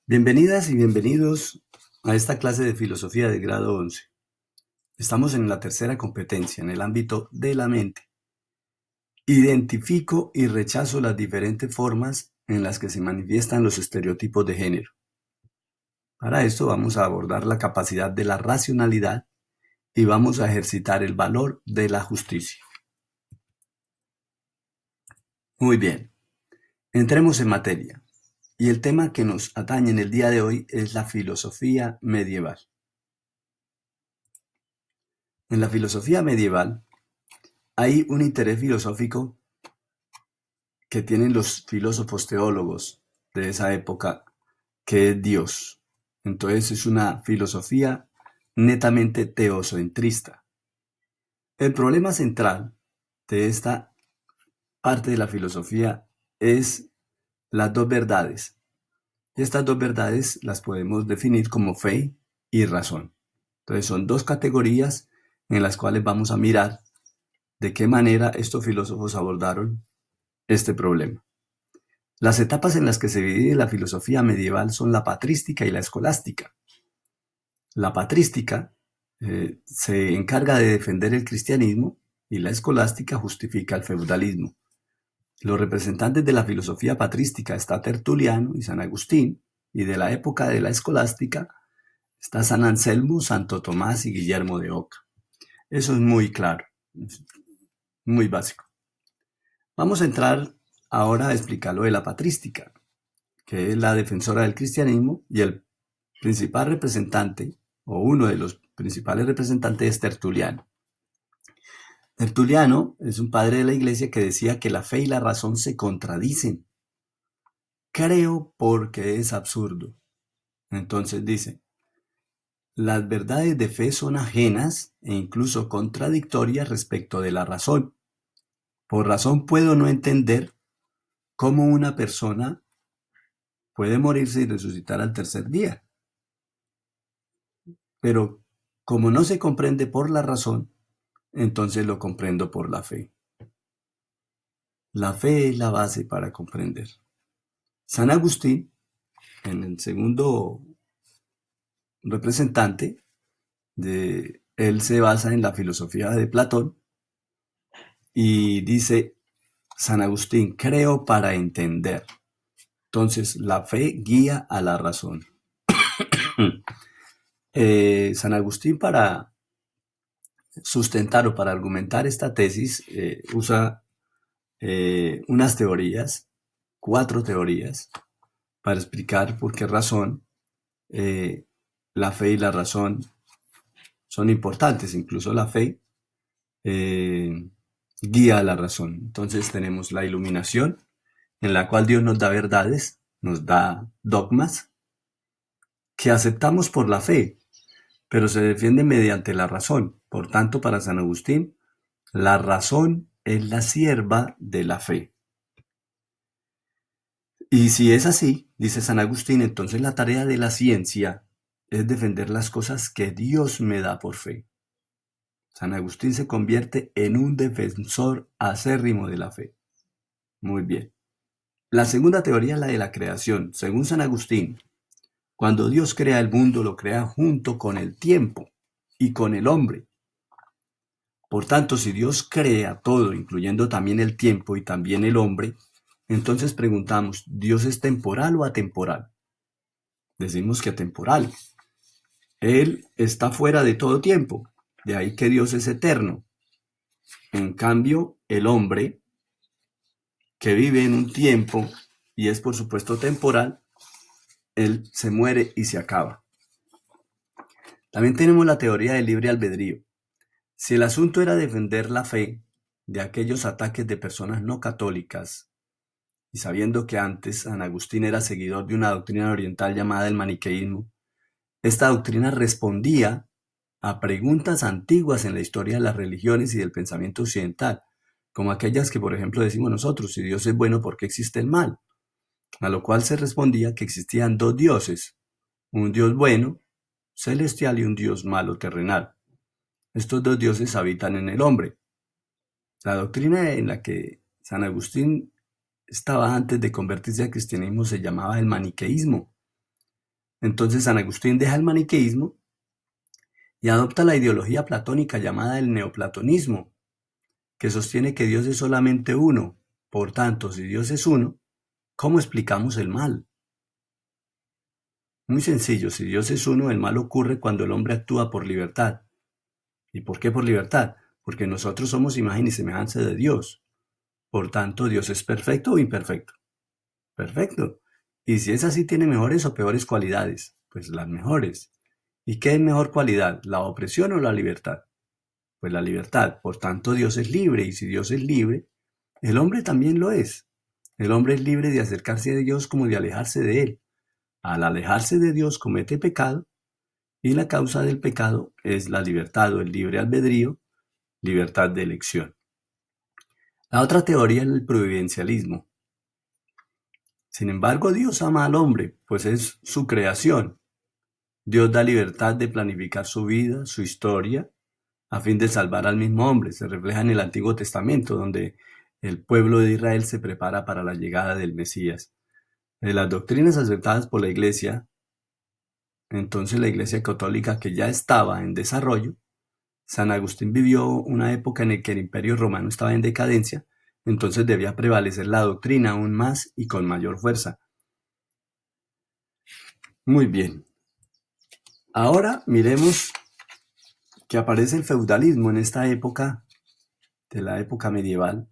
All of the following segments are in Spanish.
Bienvenidas y bienvenidos a esta clase de filosofía de grado 11. Estamos en la tercera competencia, en el ámbito de la mente. Identifico y rechazo las diferentes formas en las que se manifiestan los estereotipos de género. Para esto vamos a abordar la capacidad de la racionalidad y vamos a ejercitar el valor de la justicia. Muy bien, entremos en materia. Y el tema que nos atañe en el día de hoy es la filosofía medieval. En la filosofía medieval hay un interés filosófico que tienen los filósofos teólogos de esa época, que es Dios. Entonces es una filosofía netamente teocentrista. El problema central de esta parte de la filosofía es las dos verdades. Y estas dos verdades las podemos definir como fe y razón. Entonces son dos categorías en las cuales vamos a mirar de qué manera estos filósofos abordaron este problema. Las etapas en las que se divide la filosofía medieval son la patrística y la escolástica. La patrística se encarga de defender el cristianismo y la escolástica justifica el feudalismo. Los representantes de la filosofía patrística está Tertuliano y San Agustín, y de la época de la escolástica está San Anselmo, Santo Tomás y Guillermo de Oca. Eso es muy claro, muy básico. Vamos a entrar ahora a explicar lo de la patrística, que es la defensora del cristianismo, y el principal representante, o uno de los principales representantes, es Tertuliano. Tertuliano es un padre de la iglesia que decía que la fe y la razón se contradicen. Creo porque es absurdo. Entonces dice, las verdades de fe son ajenas e incluso contradictorias respecto de la razón. Por razón puedo no entender cómo una persona puede morirse y resucitar al tercer día. Pero como no se comprende por la razón, entonces lo comprendo por la fe. La fe es la base para comprender. San Agustín, en el segundo representante, él se basa en la filosofía de Platón y dice, San Agustín, creo para entender. Entonces, la fe guía a la razón. San Agustín, para sustentar o para argumentar esta tesis, usa unas teorías, 4 teorías, para explicar por qué razón la fe y la razón son importantes. Incluso la fe guía a la razón. Entonces tenemos la iluminación, en la cual Dios nos da verdades, nos da dogmas, que aceptamos por la fe, pero se defienden mediante la razón. Por tanto, para San Agustín, la razón es la sierva de la fe. Y si es así, dice San Agustín, entonces la tarea de la ciencia es defender las cosas que Dios me da por fe. San Agustín se convierte en un defensor acérrimo de la fe. Muy bien. La segunda teoría es la de la creación. Según San Agustín, cuando Dios crea el mundo, lo crea junto con el tiempo y con el hombre. Por tanto, si Dios crea todo, incluyendo también el tiempo y también el hombre, entonces preguntamos, ¿Dios es temporal o atemporal? Decimos que atemporal. Él está fuera de todo tiempo, de ahí que Dios es eterno. En cambio, el hombre, que vive en un tiempo y es por supuesto temporal, él se muere y se acaba. También tenemos la teoría del libre albedrío. Si el asunto era defender la fe de aquellos ataques de personas no católicas, y sabiendo que antes San Agustín era seguidor de una doctrina oriental llamada el maniqueísmo, esta doctrina respondía a preguntas antiguas en la historia de las religiones y del pensamiento occidental, como aquellas que, por ejemplo, decimos nosotros, si Dios es bueno, ¿por qué existe el mal? A lo cual se respondía que existían dos dioses, un Dios bueno, celestial, y un Dios malo, terrenal. Estos dos dioses habitan en el hombre. La doctrina en la que San Agustín estaba antes de convertirse al cristianismo se llamaba el maniqueísmo. Entonces San Agustín deja el maniqueísmo y adopta la ideología platónica llamada el neoplatonismo, que sostiene que Dios es solamente uno. Por tanto, si Dios es uno, ¿cómo explicamos el mal? Muy sencillo, si Dios es uno, el mal ocurre cuando el hombre actúa por libertad. ¿Y por qué por libertad? Porque nosotros somos imagen y semejanza de Dios. Por tanto, ¿Dios es perfecto o imperfecto? Perfecto. Y si es así, ¿tiene mejores o peores cualidades? Pues las mejores. ¿Y qué es mejor cualidad, la opresión o la libertad? Pues la libertad. Por tanto, Dios es libre, y si Dios es libre, el hombre también lo es. El hombre es libre de acercarse a Dios como de alejarse de él. Al alejarse de Dios comete pecado, y la causa del pecado es la libertad o el libre albedrío, libertad de elección. La otra teoría es el providencialismo. Sin embargo, Dios ama al hombre, pues es su creación. Dios da libertad de planificar su vida, su historia, a fin de salvar al mismo hombre. Se refleja en el Antiguo Testamento, donde el pueblo de Israel se prepara para la llegada del Mesías. De las doctrinas aceptadas por la Iglesia, entonces la Iglesia católica, que ya estaba en desarrollo, San Agustín vivió una época en la que el Imperio Romano estaba en decadencia, entonces debía prevalecer la doctrina aún más y con mayor fuerza. Muy bien. Ahora miremos que aparece el feudalismo en esta época de la época medieval.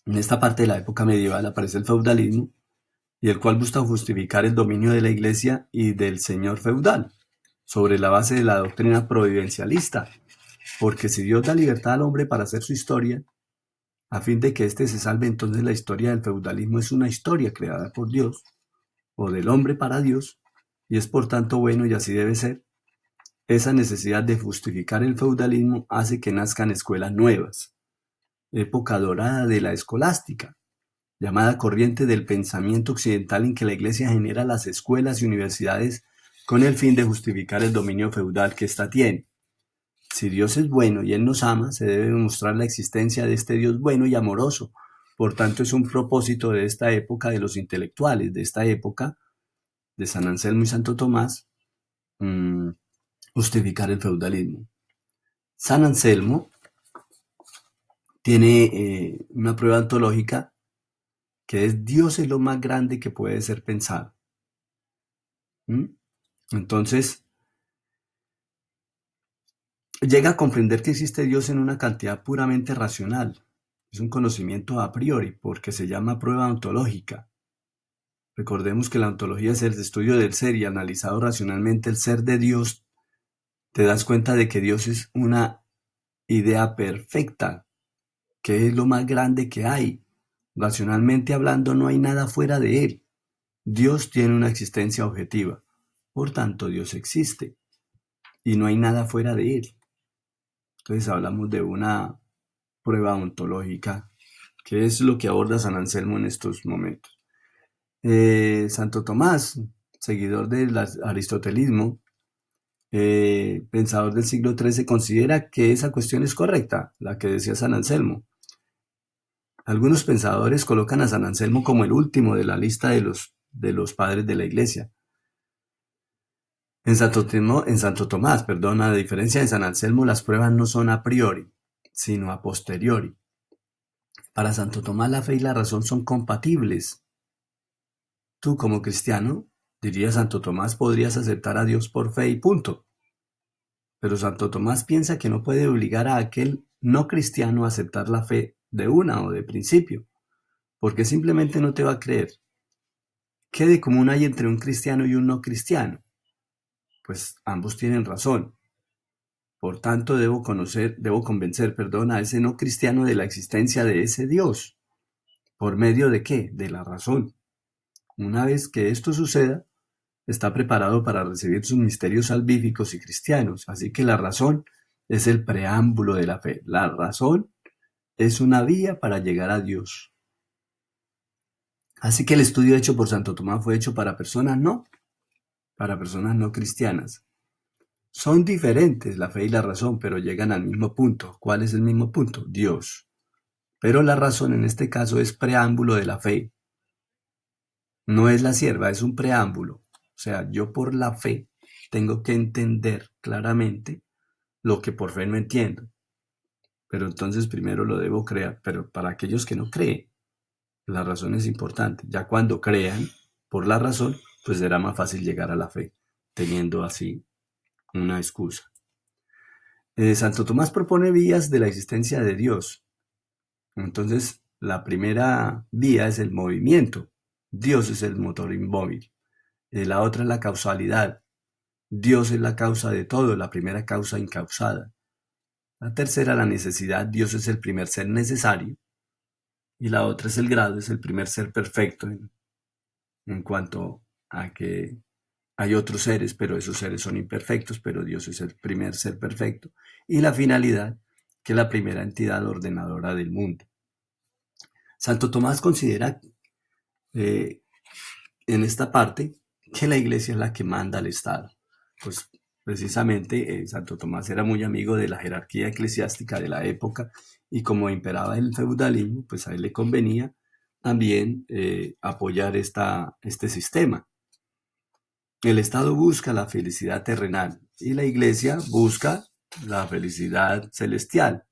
En esta parte de la época medieval aparece el feudalismo, y el cual busca justificar el dominio de la Iglesia y del señor feudal, sobre la base de la doctrina providencialista, porque si Dios da libertad al hombre para hacer su historia, a fin de que éste se salve, entonces la historia del feudalismo es una historia creada por Dios, o del hombre para Dios, y es por tanto bueno y así debe ser. Esa necesidad de justificar el feudalismo hace que nazcan escuelas nuevas, época dorada de la escolástica, llamada corriente del pensamiento occidental, en que la Iglesia genera las escuelas y universidades con el fin de justificar el dominio feudal que ésta tiene. Si Dios es bueno y Él nos ama, se debe demostrar la existencia de este Dios bueno y amoroso. Por tanto, es un propósito de esta época de los intelectuales, de esta época de San Anselmo y Santo Tomás, justificar el feudalismo. San Anselmo tiene una prueba ontológica que es: Dios es lo más grande que puede ser pensado. Entonces, llega a comprender que existe Dios en una cantidad puramente racional. Es un conocimiento a priori, porque se llama prueba ontológica. Recordemos que la ontología es el estudio del ser, y analizado racionalmente el ser de Dios, te das cuenta de que Dios es una idea perfecta, que es lo más grande que hay. Racionalmente hablando, no hay nada fuera de Él. Dios tiene una existencia objetiva. Por tanto, Dios existe y no hay nada fuera de Él. Entonces hablamos de una prueba ontológica, que es lo que aborda San Anselmo en estos momentos. Santo Tomás, seguidor del aristotelismo, pensador del siglo XIII, considera que esa cuestión es correcta, la que decía San Anselmo. Algunos pensadores colocan a San Anselmo como el último de la lista de los padres de la Iglesia. En Santo Tomás, a diferencia de San Anselmo, las pruebas no son a priori, sino a posteriori. Para Santo Tomás, la fe y la razón son compatibles. Tú, como cristiano, diría Santo Tomás, podrías aceptar a Dios por fe y punto. Pero Santo Tomás piensa que no puede obligar a aquel no cristiano a aceptar la fe de una o de principio, porque simplemente no te va a creer. ¿Qué de común hay entre un cristiano y un no cristiano? Pues ambos tienen razón. Por tanto, debo convencer, a ese no cristiano de la existencia de ese Dios. ¿Por medio de qué? De la razón. Una vez que esto suceda, está preparado para recibir sus misterios salvíficos y cristianos. Así que la razón es el preámbulo de la fe. La razón es una vía para llegar a Dios. Así que el estudio hecho por Santo Tomás fue hecho para personas no cristianas. Son diferentes la fe y la razón, pero llegan al mismo punto. ¿Cuál es el mismo punto? Dios. Pero la razón en este caso es preámbulo de la fe. No es la sierva, es un preámbulo. sea, yo por la fe tengo que entender claramente lo que por fe no entiendo. Pero entonces primero lo debo creer. Pero para aquellos que no creen, la razón es importante. Ya cuando crean por la razón, pues será más fácil llegar a la fe, teniendo así una excusa. Santo Tomás propone vías de la existencia de Dios. Entonces, la primera vía es el movimiento. Dios es el motor inmóvil. La otra es la causalidad. Dios es la causa de todo, la primera causa incausada. La tercera, la necesidad. Dios es el primer ser necesario. Y la otra es el grado, es el primer ser perfecto en cuanto a que hay otros seres, pero esos seres son imperfectos, pero Dios es el primer ser perfecto. Y la finalidad, que es la primera entidad ordenadora del mundo. Santo Tomás considera eh, en esta parte que la iglesia es la que manda al Estado. Pues precisamente Santo Tomás era muy amigo de la jerarquía eclesiástica de la época y como imperaba el feudalismo, pues a él le convenía también apoyar este sistema. El Estado busca la felicidad terrenal y la iglesia busca la felicidad celestial,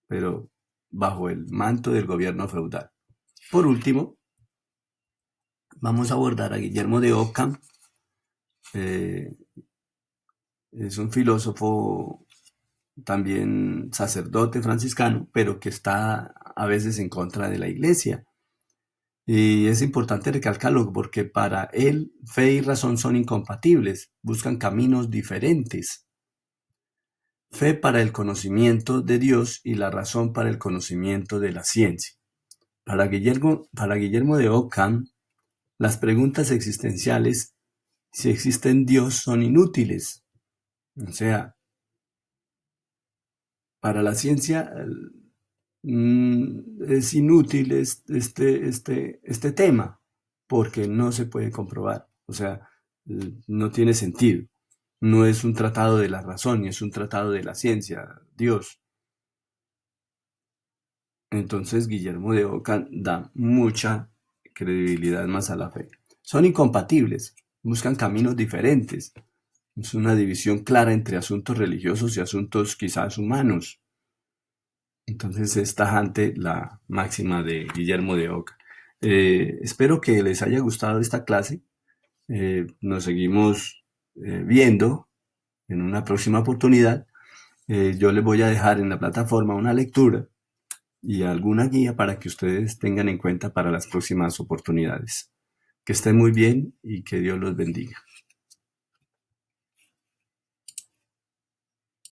pero bajo el manto del gobierno feudal. Por último, vamos a abordar a Guillermo de Ockham. Es un filósofo también sacerdote franciscano, pero que está a veces en contra de la iglesia. Y es importante recalcarlo porque para él fe y razón son incompatibles, buscan caminos diferentes. Fe para el conocimiento de Dios y la razón para el conocimiento de la ciencia. Para Guillermo de Ockham, las preguntas existenciales, si existe en Dios, son inútiles. O sea, para la ciencia es inútil este tema porque no se puede comprobar. O sea, no tiene sentido. No es un tratado de la razón, ni es un tratado de la ciencia, Dios. Entonces Guillermo de Ockham da mucha credibilidad más a la fe. Son incompatibles, buscan caminos diferentes. Es una división clara entre asuntos religiosos y asuntos quizás humanos. Entonces es tajante la máxima de Guillermo de Ockham. Espero que les haya gustado esta clase. Nos seguimos viendo en una próxima oportunidad. Yo les voy a dejar en la plataforma una lectura y alguna guía para que ustedes tengan en cuenta para las próximas oportunidades. Que estén muy bien y que Dios los bendiga.